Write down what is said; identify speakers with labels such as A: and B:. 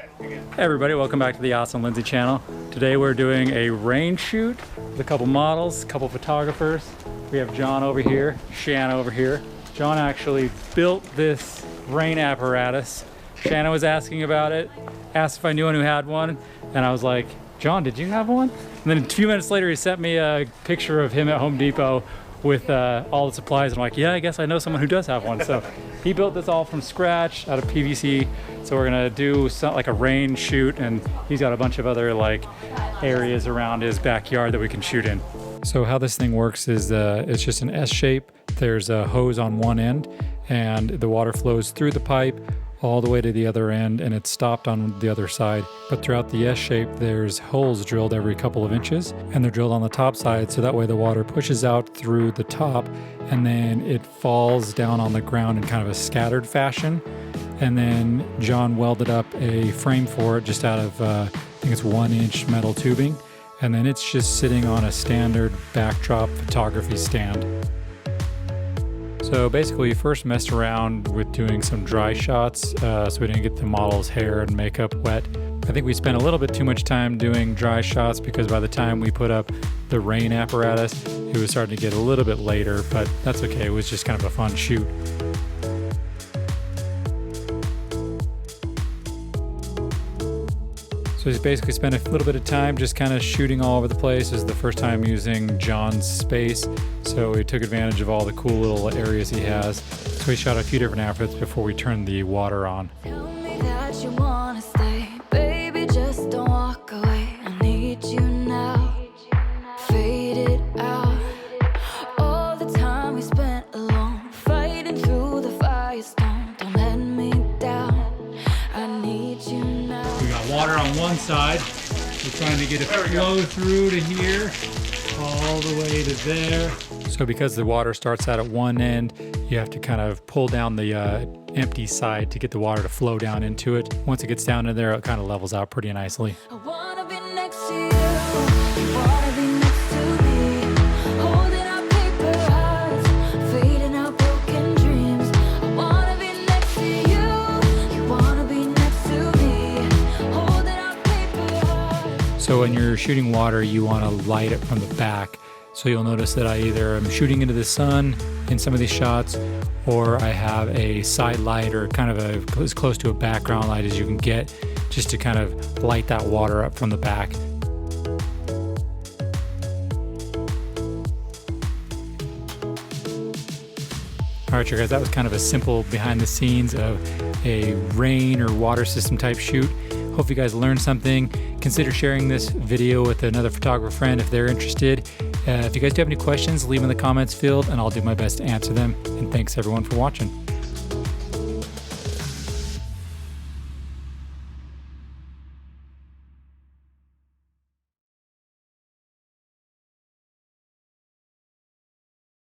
A: Hey everybody, welcome back to the Austin Lindsay channel. Today we're doing a rain shoot with a couple models, a couple photographers. We have John over here, Shanna over here. John actually built this rain apparatus. Shanna was asking about it, asked if I knew anyone who had one, and I was like, John, did you have one? And then a few minutes later he sent me a picture of him at Home Depot with all the supplies. I'm like, yeah, I guess I know someone who does have one. So he built this all from scratch out of PVC. So we're gonna do something like a rain shoot, and he's got a bunch of other like areas around his backyard that we can shoot in. So how this thing works is it's just an S shape. There's a hose on one end and the water flows through the pipe all the way to the other end, and it's stopped on the other side. But throughout the S shape, there's holes drilled every couple of inches, and they're drilled on the top side, so that way the water pushes out through the top, and then it falls down on the ground in kind of a scattered fashion. And then John welded up a frame for it just out of, I think it's 1-inch metal tubing, and then it's just sitting on a standard backdrop photography stand. So basically we first messed around with doing some dry shots so we didn't get the model's hair and makeup wet. I think we spent a little bit too much time doing dry shots because by the time we put up the rain apparatus, it was starting to get a little bit later, but that's okay. It was just kind of a fun shoot. So he's basically spent a little bit of time just kind of shooting all over the place. This is the first time using John's space, so we took advantage of all the cool little areas he has. So we shot a few different outfits before we turned the water on.
B: Tell me that you wanna stay, baby, just don't walk away. I need you now, fade it out. All the time we spent alone, fighting through the firestorm. Don't let me down, I need you now.
A: We got water on one side. We're trying to get it flow through to here, all the way to there. So because the water starts out at one end, you have to kind of pull down the empty side to get the water to flow down into it. Once it gets down in there, it kind of levels out pretty nicely.
B: I wanna be next to you, wanna be next to me, holding our paper hearts, fading our broken dreams. I wanna be next to you, you wanna be next to me, holding our paper hearts.
A: So when you're shooting water, you want to light it from the back. So you'll notice that I either am shooting into the sun in some of these shots, or I have a side light or kind of as close to a background light as you can get, just to kind of light that water up from the back. All right, you guys, that was kind of a simple behind the scenes of a rain or water system type shoot. Hope you guys learned something. Consider sharing this video with another photographer friend if they're interested. If you guys do have any questions, leave them in the comments field and I'll do my best to answer them. And thanks everyone for watching.